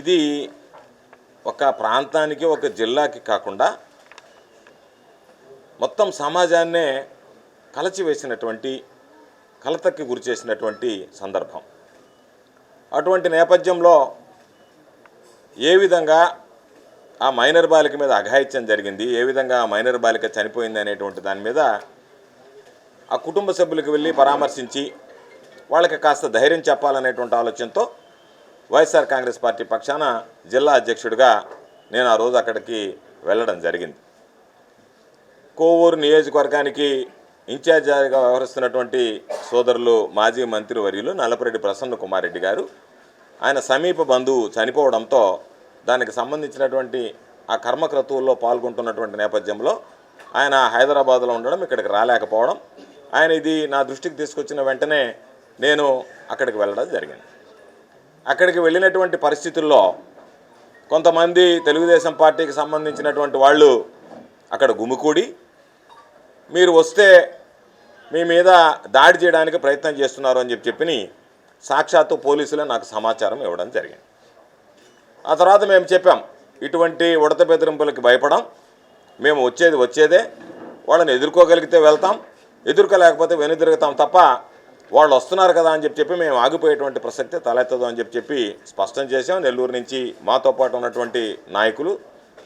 ఇది ఒక ప్రాంతానికి ఒక జిల్లాకి కాకుండా మొత్తం సమాజాన్నే కలచివేసినటువంటి కలతకి గురి చేసినటువంటి సందర్భం. అటువంటి నేపథ్యంలో ఏ విధంగా ఆ మైనర్ బాలిక మీద అఘాయిత్యం జరిగింది, ఏ విధంగా ఆ మైనర్ బాలిక చనిపోయింది అనేటువంటి దాని మీద ఆ కుటుంబ సభ్యులకు వెళ్ళి పరామర్శించి వాళ్ళకి కాస్త ధైర్యం చెప్పాలనేటువంటి ఆలోచనతో వైఎస్ఆర్ కాంగ్రెస్ పార్టీ పక్షాన జిల్లా అధ్యక్షుడిగా నేను ఆ రోజు అక్కడికి వెళ్ళడం జరిగింది. కోవూరు నియోజకవర్గానికి ఇన్ఛార్జిగా వ్యవహరిస్తున్నటువంటి సోదరులు మాజీ మంత్రివర్యులు నల్లపురెడ్డి ప్రసన్న కుమార్ రెడ్డి గారు, ఆయన సమీప బంధువు చనిపోవడంతో దానికి సంబంధించినటువంటి ఆ కర్మక్రతువుల్లో పాల్గొంటున్నటువంటి నేపథ్యంలో ఆయన హైదరాబాద్లో ఉండడం, ఇక్కడికి రాలేకపోవడం, ఆయన ఇది నా దృష్టికి తీసుకొచ్చిన వెంటనే నేను అక్కడికి వెళ్ళడం జరిగింది. అక్కడికి వెళ్ళినటువంటి పరిస్థితుల్లో కొంతమంది తెలుగుదేశం పార్టీకి సంబంధించినటువంటి వాళ్ళు అక్కడ గుమికూడి మీరు వస్తే మీ మీద దాడి చేయడానికి ప్రయత్నం చేస్తున్నారు అని చెప్పి సాక్షాత్తు పోలీసులే నాకు సమాచారం ఇవ్వడం జరిగింది. ఆ తర్వాత మేము చెప్పాం, ఇటువంటి ఉడత బెదిరింపులకి భయపడం, మేము వచ్చేదే వాళ్ళని ఎదుర్కోగలిగితే వెళ్తాం, ఎదుర్కోలేకపోతే వెనుదిరుగుతాం తప్ప వాళ్ళు వస్తున్నారు కదా అని చెప్పి మేము ఆగిపోయేటువంటి ప్రసక్తే తలెత్తదు అని చెప్పి స్పష్టం చేసాం. నెల్లూరు నుంచి మాతో పాటు ఉన్నటువంటి నాయకులు,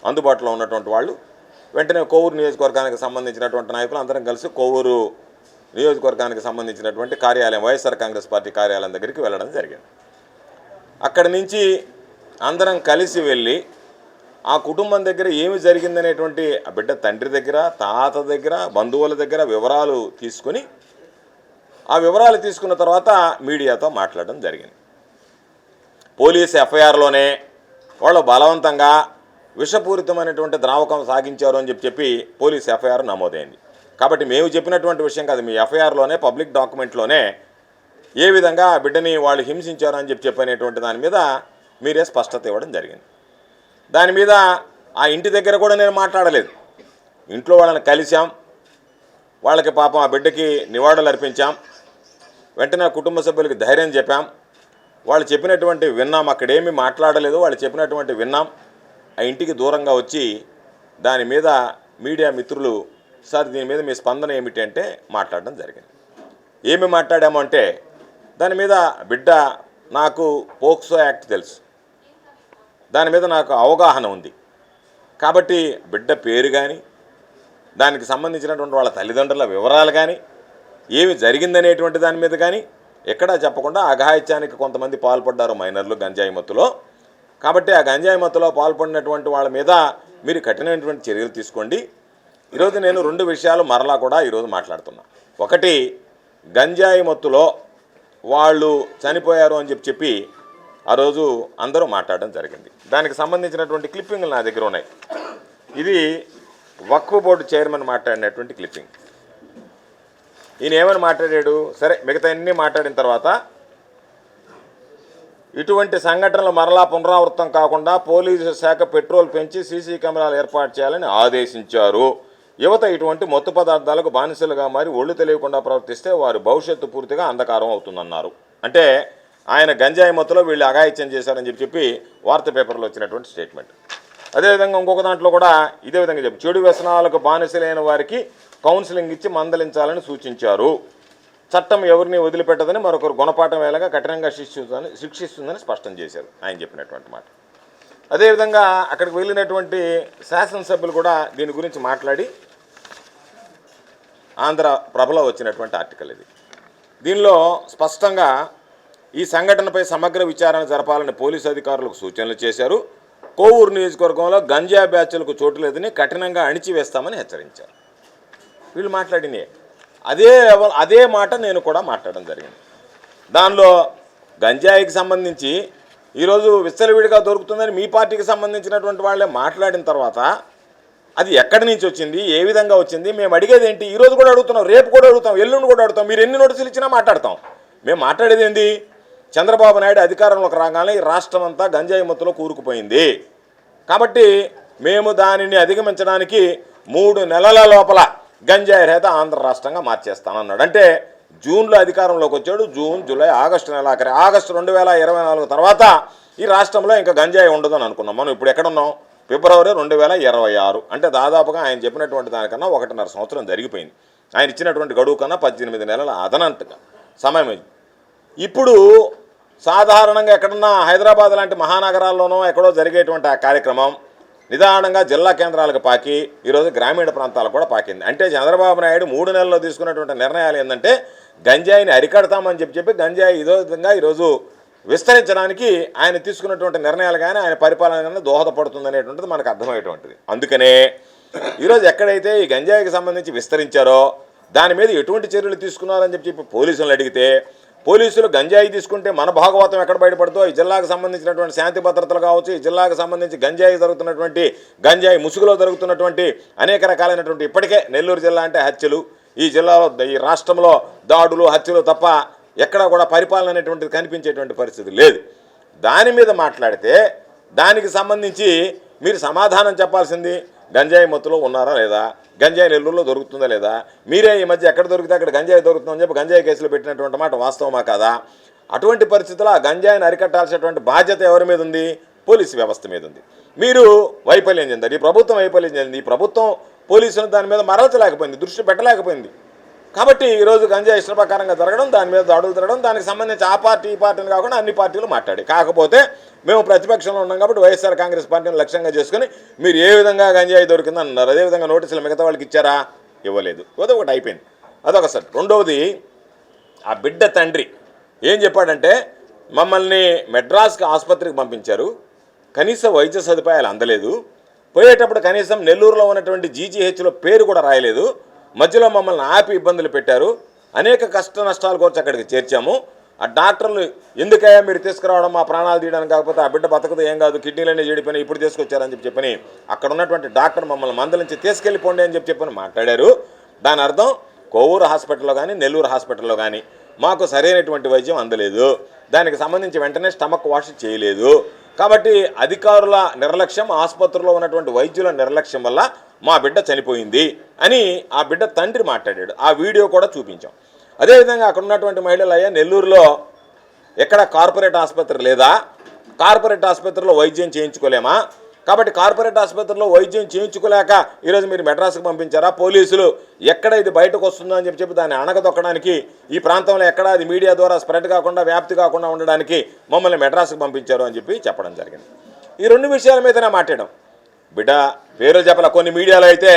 అందుబాటులో ఉన్నటువంటి వాళ్ళు వెంటనే కోవూరు నియోజకవర్గానికి సంబంధించినటువంటి నాయకులు అందరం కలిసి కోవూరు నియోజకవర్గానికి సంబంధించినటువంటి కార్యాలయం, వైఎస్ఆర్ కాంగ్రెస్ పార్టీ కార్యాలయం దగ్గరికి వెళ్ళడం జరిగింది. అక్కడి నుంచి అందరం కలిసి వెళ్ళి ఆ కుటుంబం దగ్గర ఏమి జరిగిందనేటువంటి ఆ బిడ్డ తండ్రి దగ్గర, తాత దగ్గర, బంధువుల దగ్గర వివరాలు తీసుకుని ఆ వివరాలు తీసుకున్న తర్వాత మీడియాతో మాట్లాడడం జరిగింది. పోలీసు ఎఫ్ఐఆర్లోనే వాళ్ళు బలవంతంగా విషపూరితమైనటువంటి ద్రావకం సాగించారు అని చెప్పి పోలీసు ఎఫ్ఐఆర్ నమోదైంది. కాబట్టి మేము చెప్పినటువంటి విషయం కాదు, మీ ఎఫ్ఐఆర్లోనే పబ్లిక్ డాక్యుమెంట్లోనే ఏ విధంగా ఆ బిడ్డని వాళ్ళు హింసించారు అని చెప్పనేటువంటి దాని మీద మీరే స్పష్టత ఇవ్వడం జరిగింది. దాని మీద ఆ ఇంటి దగ్గర కూడా నేను మాట్లాడలేదు. ఇంట్లో వాళ్ళని కలిసాం, వాళ్ళకి పాపం ఆ బిడ్డకి నివాళులు అర్పించాం, వెంటనే కుటుంబ సభ్యులకి ధైర్యం చెప్పాం, వాళ్ళు చెప్పినటువంటి విన్నాం, అక్కడేమీ మాట్లాడలేదు, వాళ్ళు చెప్పినటువంటి విన్నాం. ఆ ఇంటికి దూరంగా వచ్చి దాని మీద మీడియా మిత్రులు సార్ దీని మీద మీ స్పందన ఏమిటి అంటే మాట్లాడడం జరిగింది. ఏమి మాట్లాడాము అంటే దాని మీద బిడ్డ నాకు పోక్సో యాక్ట్ తెలుసు, దాని మీద నాకు అవగాహన ఉంది కాబట్టి బిడ్డ పేరు కానీ దానికి సంబంధించినటువంటి వాళ్ళ తల్లిదండ్రుల వివరాలు కానీ ఏమి జరిగిందనేటువంటి దాని మీద కానీ ఎక్కడా చెప్పకుండా అఘాయిత్యానికి కొంతమంది పాల్పడ్డారు మైనర్లు గంజాయి మత్తులో. కాబట్టి ఆ గంజాయి మత్తులో పాల్పడినటువంటి వాళ్ళ మీద మీరు కఠినమైనటువంటి చర్యలు తీసుకోండి. ఈరోజు నేను 2 విషయాలు మరలా కూడా ఈరోజు మాట్లాడుతున్నా. ఒకటి, గంజాయి మత్తులో వాళ్ళు చనిపోయారు అని చెప్పి ఆ రోజు అందరూ మాట్లాడడం జరిగింది. దానికి సంబంధించినటువంటి క్లిప్పింగ్లు నా దగ్గర ఉన్నాయి. ఇది వక్ఫ్ బోర్డు చైర్మన్ మాట్లాడినటువంటి క్లిప్పింగ్. ఈయన ఏమని మాట్లాడాడు, సరే మిగతా అన్నీ మాట్లాడిన తర్వాత ఇటువంటి సంఘటనలు మరలా పునరావృతం కాకుండా పోలీసు శాఖ పెట్రోల్ పెంచి సీసీ కెమెరాలు ఏర్పాటు చేయాలని ఆదేశించారు. యువత ఇటువంటి మత్తు పదార్థాలకు బానిసలుగా మారి ఒళ్ళు తెలియకుండా ప్రవర్తిస్తే వారి భవిష్యత్తు పూర్తిగా అంధకారం అవుతుందన్నారు. అంటే ఆయన గంజాయి మత్తులో వీళ్ళు అఘాయిత్యం చేశారని చెప్పి వార్తా పేపర్లో వచ్చినటువంటి స్టేట్మెంట్. అదేవిధంగా ఇంకొక దాంట్లో కూడా ఇదే విధంగా చెప్పి చెడు వ్యసనాలకు బానిసలైన వారికి కౌన్సిలింగ్ ఇచ్చి మందలించాలని సూచించారు. చట్టం ఎవరిని వదిలిపెట్టదని మరొకరు గుణపాఠం వేళగా కఠినంగా శిక్షిస్తుందని స్పష్టం చేశారు ఆయన చెప్పినటువంటి మాట. అదేవిధంగా అక్కడికి వెళ్ళినటువంటి శాసనసభ్యులు కూడా దీని గురించి మాట్లాడి ఆంధ్రప్రభలో వచ్చినటువంటి ఆర్టికల్ ఇది. దీనిలో స్పష్టంగా ఈ సంఘటనపై సమగ్ర విచారణ జరపాలని పోలీసు అధికారులకు సూచనలు చేశారు. కోవూరు నియోజకవర్గంలో గంజా బ్యాచ్లకు చోటు లేదని కఠినంగా అణిచివేస్తామని హెచ్చరించారు. వీళ్ళు మాట్లాడినే అదే మాట నేను కూడా మాట్లాడడం జరిగింది. దానిలో గంజాయికి సంబంధించి ఈరోజు విచ్చలవిడిగా దొరుకుతుందని మీ పార్టీకి సంబంధించినటువంటి వాళ్ళే మాట్లాడిన తర్వాత అది ఎక్కడి నుంచి వచ్చింది, ఏ విధంగా వచ్చింది మేము అడిగేది ఏంటి? ఈరోజు కూడా అడుగుతున్నాం, రేపు కూడా అడుగుతాం, ఎల్లుండి కూడా అడుగుతాం. మీరు ఎన్ని నోటీసులు ఇచ్చినా మాట్లాడతాం. మేము మాట్లాడేది ఏంది? చంద్రబాబు నాయుడు అధికారంలోకి రాగానే ఈ రాష్ట్రం అంతా గంజాయి మత్తులో కూరుకుపోయింది కాబట్టి మేము దానిని అధిగమించడానికి 3 నెలల లోపల గంజాయి రహిత ఆంధ్ర రాష్ట్రంగా మార్చేస్తానన్నాడు. అంటే జూన్లో అధికారంలోకి వచ్చాడు. జూన్, జూలై, ఆగస్టు నెలాఖరి, ఆగస్టు 2024 తర్వాత ఈ రాష్ట్రంలో ఇంకా గంజాయి ఉండదని అనుకున్నాం. మనం ఇప్పుడు ఎక్కడున్నాం? ఫిబ్రవరి 2026. అంటే దాదాపుగా ఆయన చెప్పినటువంటి దానికన్నా 1.5 సంవత్సరం జరిగిపోయింది. ఆయన ఇచ్చినటువంటి గడువు కన్నా 18 నెలల అదనంతగా సమయం అయింది. ఇప్పుడు సాధారణంగా ఎక్కడన్నా హైదరాబాద్ లాంటి మహానగరాల్లోనో ఎక్కడో జరిగేటువంటి ఆ కార్యక్రమం నిదానంగా జిల్లా కేంద్రాలకు పాకి ఈరోజు గ్రామీణ ప్రాంతాలకు కూడా పాకింది. అంటే చంద్రబాబు నాయుడు 3 నెలల్లో తీసుకున్నటువంటి నిర్ణయాలు ఏంటంటే గంజాయిని అరికడతామని చెప్పి గంజాయి ఇదో విధంగా ఈరోజు విస్తరించడానికి ఆయన తీసుకున్నటువంటి నిర్ణయాలు కానీ ఆయన పరిపాలన కానీ దోహదపడుతుంది అనేటువంటిది మనకు అర్థమయ్యేటువంటిది. అందుకనే ఈరోజు ఎక్కడైతే ఈ గంజాయికి సంబంధించి విస్తరించారో దాని మీద ఎటువంటి చర్యలు తీసుకున్నారని చెప్పి పోలీసులను అడిగితే పోలీసులు గంజాయి తీసుకుంటే మన భాగవతం ఎక్కడ బయటపడుతో ఈ జిల్లాకు సంబంధించినటువంటి శాంతి భద్రతలు కావచ్చు, ఈ జిల్లాకు సంబంధించి గంజాయి జరుగుతున్నటువంటి గంజాయి ముసుగులో జరుగుతున్నటువంటి అనేక రకాలైనటువంటి ఇప్పటికే నెల్లూరు జిల్లా అంటే హత్యలు, ఈ జిల్లాలో ఈ రాష్ట్రంలో దాడులు హత్యలు తప్ప ఎక్కడ కూడా పరిపాలన అనేటువంటిది కనిపించేటువంటి పరిస్థితి లేదు. దాని మీద మాట్లాడితే దానికి సంబంధించి మీరు సమాధానం చెప్పాల్సింది గంజాయి మత్తులో ఉన్నారా లేదా, గంజాయి నెల్లూరులో దొరుకుతుందా లేదా, మీరే ఈ మధ్య ఎక్కడ దొరికితే అక్కడ గంజాయి దొరుకుతుందని చెప్పి గంజాయి కేసులు పెట్టినటువంటి మాట వాస్తవమా కాదా? అటువంటి పరిస్థితుల్లో ఆ గంజాయిని అరికట్టాల్సినటువంటి బాధ్యత ఎవరి మీద ఉంది? పోలీసు వ్యవస్థ మీద ఉంది. మీరు వైఫల్యం చెందారు, ఈ ప్రభుత్వం వైఫల్యం చెందింది. ఈ ప్రభుత్వం పోలీసులను దాని మీద మరల్చలేకపోయింది, దృష్టి పెట్టలేకపోయింది. కాబట్టి ఈరోజు గంజాయి ఇష్టప్రకారంగా జరగడం, దాని మీద దాడులు జరగడం, దానికి సంబంధించి ఆ పార్టీ ఈ పార్టీని కాకుండా అన్ని పార్టీలు మాట్లాడి, కాకపోతే మేము ప్రతిపక్షంలో ఉన్నాం కాబట్టి వైఎస్ఆర్ కాంగ్రెస్ పార్టీని లక్ష్యంగా చేసుకుని మీరు ఏ విధంగా గంజాయి దొరికిందని అన్నారు. అదేవిధంగా నోటీసులు మిగతా వాళ్ళకి ఇచ్చారా? ఇవ్వలేదు. అదొకటి అయిపోయింది, అదొకసారి. రెండవది, ఆ బిడ్డ తండ్రి ఏం చెప్పాడంటే మమ్మల్ని మెడ్రాస్కి ఆసుపత్రికి పంపించారు, కనీస వైద్య సదుపాయాలు అందలేదు, పోయేటప్పుడు కనీసం నెల్లూరులో ఉన్నటువంటి జీజీహెచ్లో పేరు కూడా రాయలేదు, మధ్యలో మమ్మల్ని ఆపి ఇబ్బందులు పెట్టారు, అనేక కష్ట నష్టాలు కోర్చి అక్కడికి చేర్చాము. ఆ డాక్టర్లు ఎందుకయ్యా మీరు తీసుకురావడం, మా ప్రాణాలు తీయడానికి, కాకపోతే ఆ బిడ్డ బతకదు, ఏం కాదు, కిడ్నీలన్నీ చెడిపోయినాయి, ఇప్పుడు తీసుకొచ్చారని చెప్పని అక్కడ ఉన్నటువంటి డాక్టర్ మమ్మల్ని మందలించి తీసుకెళ్ళిపోండి అని చెప్పని మాట్లాడారు. దాని అర్థం కోవూరు హాస్పిటల్లో కానీ నెల్లూరు హాస్పిటల్లో కానీ మాకు సరైనటువంటి వైద్యం అందలేదు, దానికి సంబంధించి వెంటనే స్టమక్ వాష్ చేయలేదు. కాబట్టి అధికారుల నిర్లక్ష్యం, ఆసుపత్రిలో ఉన్నటువంటి వైద్యుల నిర్లక్ష్యం వల్ల మా బిడ్డ చనిపోయింది అని ఆ బిడ్డ తండ్రి మాట్లాడాడు. ఆ వీడియో కూడా చూపించాం. అదేవిధంగా అక్కడ ఉన్నటువంటి మహిళలు, అయ్యా నెల్లూరులో ఎక్కడ కార్పొరేట్ ఆసుపత్రి లేదా, కార్పొరేట్ ఆసుపత్రిలో వైద్యం చేయించుకోలేమా, కాబట్టి కార్పొరేట్ ఆసుపత్రిలో వైద్యం చేయించుకోలేక ఈరోజు మీరు మెడ్రాస్కి పంపించారా, పోలీసులు ఎక్కడ ఇది బయటకు వస్తుందో అని చెప్పి దాన్ని అణగదొక్కడానికి ఈ ప్రాంతంలో ఎక్కడ అది మీడియా ద్వారా స్ప్రెడ్ కాకుండా వ్యాప్తి కాకుండా ఉండడానికి మమ్మల్ని మెడ్రాస్కి పంపించారు అని చెప్పడం జరిగింది. ఈ 2 విషయాల మీదనే మాట్లాడడం. బిడ్డ పేర్లు చెప్పాల. కొన్ని మీడియాలో అయితే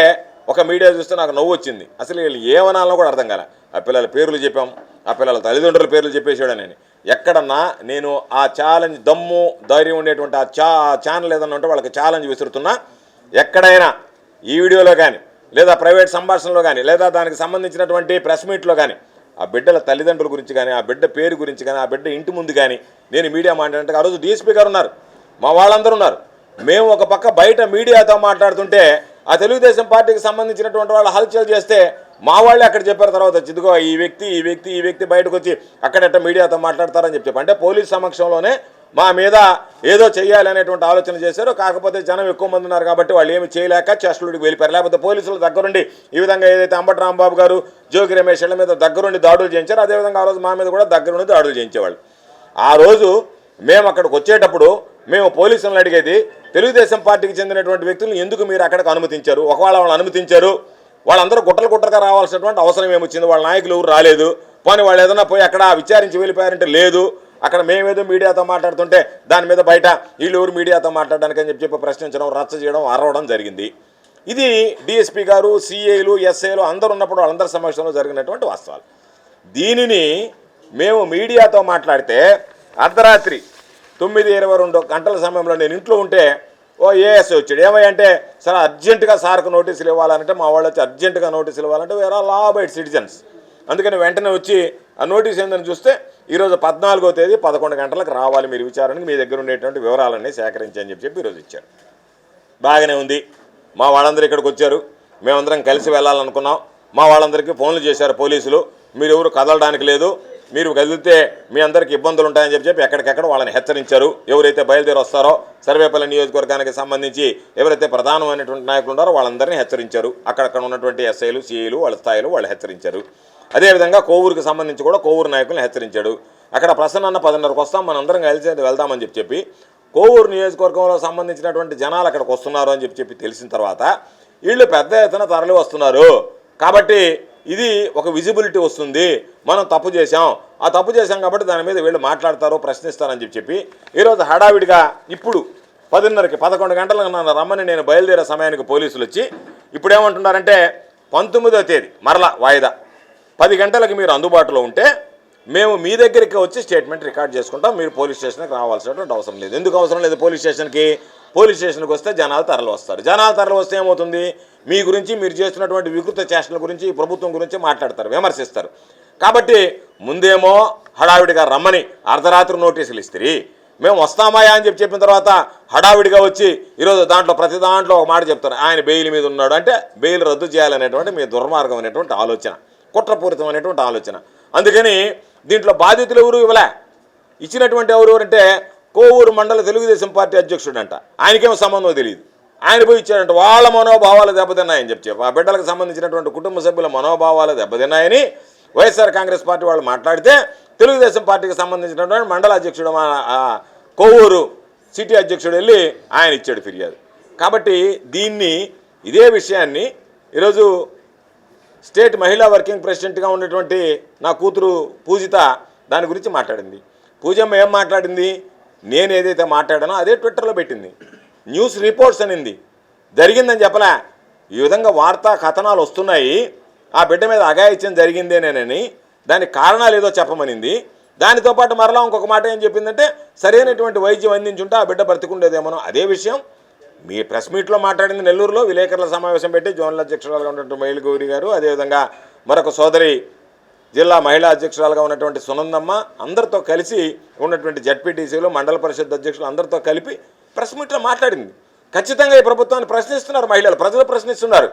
ఒక మీడియా చూస్తే నాకు నవ్వు వచ్చింది, అసలు వీళ్ళు ఏమనాలో కూడా అర్థం కాలే. ఆ పిల్లల పేర్లు చెప్పాం, ఆ పిల్లల తల్లిదండ్రుల పేర్లు చెప్పేసాడు. నేను ఎక్కడన్నా నేను ఆ ఛాలెంజ్ దమ్ము ధైర్యం ఉండేటువంటి ఆ ఛానల్ ఏదన్నా ఉంటే వాళ్ళకి ఛాలెంజ్ విసురుతున్నా, ఎక్కడైనా ఈ వీడియోలో కానీ లేదా ప్రైవేట్ సంభాషణలో కానీ లేదా దానికి సంబంధించినటువంటి ప్రెస్ మీట్లో కానీ ఆ బిడ్డల తల్లిదండ్రుల గురించి కానీ ఆ బిడ్డ పేరు గురించి కానీ ఆ బిడ్డ ఇంటి ముందు కానీ నేను మీడియా మాట్లాడితే ఆ రోజు డీఎస్పీ గారు ఉన్నారు, మా వాళ్ళందరూ ఉన్నారు. మేము ఒక పక్క బయట మీడియాతో మాట్లాడుతుంటే ఆ తెలుగుదేశం పార్టీకి సంబంధించినటువంటి వాళ్ళు హల్చల్ చేస్తే మా వాళ్ళే అక్కడ చెప్పారు. తర్వాత ఇదిగో ఈ వ్యక్తి బయటకు వచ్చి అక్కడెట్ట మీడియాతో మాట్లాడతారని చెప్పి అంటే పోలీస్ సమక్షంలోనే మా మీద ఏదో చేయాలి అనేటువంటి ఆలోచన చేశారు. కాకపోతే జనం ఎక్కువ మంది ఉన్నారు కాబట్టి వాళ్ళు ఏమి చేయలేక చేష్టలుడికి వెళ్ళిపోయారు. లేకపోతే పోలీసుల దగ్గరుండి ఈ విధంగా ఏదైతే అంబటి రాంబాబు గారు, జోగి రమేష్ ల మీద దగ్గరుండి దాడులు చేయించారు, అదేవిధంగా ఆ రోజు మా మీద కూడా దగ్గరుండి దాడులు చేయించేవాళ్ళు. ఆ రోజు మేము అక్కడికి వచ్చేటప్పుడు మేము పోలీసులను అడిగేది, తెలుగుదేశం పార్టీకి చెందినటువంటి వ్యక్తులను ఎందుకు మీరు అక్కడికి అనుమతించారు? ఒకవేళ వాళ్ళు అనుమతించారు, వాళ్ళందరూ గుట్టలుగా రావాల్సినటువంటి అవసరం ఏమొచ్చింది? వాళ్ళ నాయకులు ఎవరు రాలేదు, పోనీ వాళ్ళు ఏదైనా పోయి అక్కడ విచారించి వెళ్ళిపోయారంటే లేదు, అక్కడ మేమేదో మీడియాతో మాట్లాడుతుంటే దాని మీద బయట వీళ్ళు ఎవరు మీడియాతో మాట్లాడడానికి అని చెప్పి ప్రశ్నించడం, రచ్చ చేయడం, అరవడం జరిగింది. ఇది డిఎస్పీ గారు, సిఐలు, ఎస్ఐలు అందరూ ఉన్నప్పుడు వాళ్ళందరి సమక్షంలో జరిగినటువంటి వాస్తవాలు. దీనిని మేము మీడియాతో మాట్లాడితే అర్ధరాత్రి 9:22 గంటల సమయంలో నేను ఇంట్లో ఉంటే ఓ ఏఎస్ఐ వచ్చాడు. ఏమంటే సార్ అర్జెంటుగా సార్కు నోటీసులు ఇవ్వాలంటే మా వాళ్ళు వచ్చి అర్జెంటుగా నోటీసులు ఇవ్వాలంటే వేరే లా అబైడ్ సిటిజన్స్, అందుకని వెంటనే వచ్చి ఆ నోటీస్ ఏందని చూస్తే ఈరోజు 14వ తేదీ 11 గంటలకు రావాలి మీరు విచారణకి, మీ దగ్గర ఉండేటువంటి వివరాలన్నీ సేకరించని చెప్పి ఈరోజు ఇచ్చారు. బాగానే ఉంది. మా వాళ్ళందరూ ఇక్కడికి వచ్చారు, మేమందరం కలిసి వెళ్ళాలనుకున్నాం. మా వాళ్ళందరికీ ఫోన్లు చేశారు పోలీసులు, మీరు ఎవరు కదలడానికి లేదు, మీరు కదిలితే మీ అందరికీ ఇబ్బందులు ఉంటాయని చెప్పి ఎక్కడికెక్కడ వాళ్ళని హెచ్చరించారు. ఎవరైతే బయలుదేరి వస్తారో సర్వేపల్లి నియోజకవర్గానికి సంబంధించి ఎవరైతే ప్రధానమైనటువంటి నాయకులు ఉన్నారో వాళ్ళందరినీ హెచ్చరించారు. అక్కడక్కడ ఉన్నటువంటి ఎస్ఐలు, సిఐలు వాళ్ళ స్థాయిలో వాళ్ళు హెచ్చరించారు. అదేవిధంగా కోవూరుకి సంబంధించి కూడా కోవూరు నాయకులను హెచ్చరించాడు. అక్కడ ప్రసన్న 10:30కి వస్తాం, మనందరం కలిసి వెళ్దామని చెప్పి కోవూరు నియోజకవర్గంలో సంబంధించినటువంటి జనాలు అక్కడికి వస్తున్నారు అని చెప్పి తెలిసిన తర్వాత వీళ్ళు పెద్ద ఎత్తున తరలి వస్తున్నారు కాబట్టి ఇది ఒక విజిబిలిటీ వస్తుంది, మనం తప్పు చేశాం, ఆ తప్పు చేశాం కాబట్టి దాని మీద వీళ్ళు మాట్లాడతారు, ప్రశ్నిస్తారని చెప్పి ఈరోజు హడావిడిగా ఇప్పుడు 10:30కి 11 గంటలకు నన్ను రమ్మని నేను బయలుదేరే సమయానికి పోలీసులు వచ్చి ఇప్పుడు ఏమంటున్నారంటే 19వ తేదీ మరలా వాయిదా 10 గంటలకు మీరు అందుబాటులో ఉంటే మేము మీ దగ్గరికి వచ్చి స్టేట్మెంట్ రికార్డ్ చేసుకుంటాం, మీరు పోలీస్ స్టేషన్కి రావాల్సినటువంటి అవసరం లేదు. ఎందుకు అవసరం లేదు పోలీస్ స్టేషన్కి? పోలీస్ స్టేషన్కి వస్తే జనాలు తరలి వస్తారు. జనాలు తరలి వస్తే ఏమవుతుంది, మీ గురించి మీరు చేస్తున్నటువంటి వికృత చేష్టల గురించి ప్రభుత్వం గురించి మాట్లాడతారు, విమర్శిస్తారు. కాబట్టి ముందేమో హడావిడిగా రమ్మని అర్ధరాత్రి నోటీసులు ఇస్తారు, మేము వస్తామాయా అని చెప్పిన తర్వాత హడావిడిగా వచ్చి ఈరోజు ప్రతి దాంట్లో ఒక మాట చెప్తారు, ఆయన బెయిల్ మీద ఉన్నాడు అంటే బెయిల్ రద్దు చేయాలనేటువంటి మీ దుర్మార్గం అనేటువంటి ఆలోచన, కుట్రపూరితం అనేటువంటి ఆలోచన. అందుకని దీంట్లో బాధితులు ఎవరు ఇవ్వలే, ఇచ్చినటువంటి ఎవరు అంటే కోవూరు మండల తెలుగుదేశం పార్టీ అధ్యక్షుడు అంట, ఆయనకేమో సంబంధం తెలియదు, ఆయన పోయి ఇచ్చాడంట. వాళ్ళ మనోభావాలు దెబ్బతిన్నాయని చెప్పి ఆ బిడ్డలకు సంబంధించినటువంటి కుటుంబ సభ్యుల మనోభావాలు దెబ్బతిన్నాయని వైఎస్ఆర్ కాంగ్రెస్ పార్టీ వాళ్ళు మాట్లాడితే తెలుగుదేశం పార్టీకి సంబంధించినటువంటి మండల అధ్యక్షుడు కోవూరు సిటీ అధ్యక్షుడు వెళ్ళి ఆయన ఇచ్చాడు ఫిర్యాదు. కాబట్టి ఇదే విషయాన్ని ఈరోజు స్టేట్ మహిళా వర్కింగ్ ప్రెసిడెంట్గా ఉన్నటువంటి నా కూతురు పూజిత దాని గురించి మాట్లాడింది. పూజమ్మ ఏం మాట్లాడింది, నేను ఏదైతే మాట్లాడానో అదే ట్విట్టర్లో పెట్టింది, న్యూస్ రిపోర్ట్స్ అనింది, జరిగిందని చెప్పలే. ఈ విధంగా వార్తా కథనాలు వస్తున్నాయి, ఆ బిడ్డ మీద అఘాయిత్యం జరిగిందేనేనని దానికి కారణాలు ఏదో చెప్పమనింది. దానితో పాటు మరలా ఇంకొక మాట ఏం చెప్పిందంటే సరైనటువంటి వైద్యం అందించుంటే ఆ బిడ్డ బ్రతికుండేదేమో. అదే విషయం మీ ప్రెస్ మీట్లో మాట్లాడింది. నెల్లూరులో విలేకరుల సమావేశం పెట్టి జోనల్ అధ్యక్షురాలుగా ఉన్నటువంటి మైలు గౌరి గారు, అదేవిధంగా మరొక సోదరి జిల్లా మహిళా అధ్యక్షురాలుగా ఉన్నటువంటి సునందమ్మ అందరితో కలిసి ఉన్నటువంటి జడ్పీటీసీలు మండల పరిషత్ అధ్యక్షులు అందరితో కలిపి ప్రెస్ మీట్లో మాట్లాడింది. ఖచ్చితంగా ఈ ప్రభుత్వాన్ని ప్రశ్నిస్తున్నారు మహిళలు, ప్రజలు ప్రశ్నిస్తున్నారు.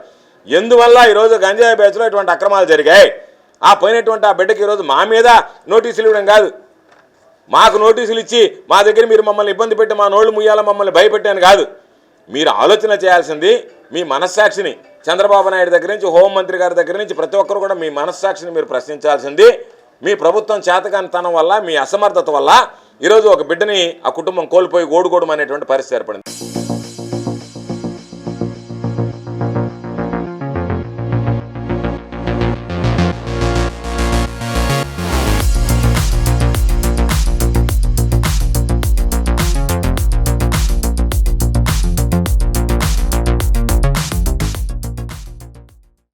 ఎందువల్ల ఈరోజు గంజాయి బ్యాచ్లో ఇటువంటి అక్రమాలు జరిగాయి, ఆ పోయినటువంటి ఆ బిడ్డకి ఈరోజు మా మీద నోటీసులు ఇవ్వడం కాదు, మాకు నోటీసులు ఇచ్చి మా దగ్గర మీరు మమ్మల్ని ఇబ్బంది పెట్టి మా నోళ్ళు ముయ్యాల మమ్మల్ని భయపెట్టాను కాదు. మీరు ఆలోచన చేయాల్సింది మీ మనస్సాక్షిని, చంద్రబాబు నాయుడు దగ్గర నుంచి హోంమంత్రి గారి దగ్గర నుంచి ప్రతి ఒక్కరు కూడా మీ మనస్సాక్షిని మీరు ప్రశ్నించాల్సింది. మీ ప్రభుత్వం చేతకానితనం వల్ల, మీ అసమర్థత వల్ల ఈరోజు ఒక బిడ్డని ఆ కుటుంబం కోల్పోయి గోడుగోడు అనేటువంటి పరిస్థితి ఏర్పడింది.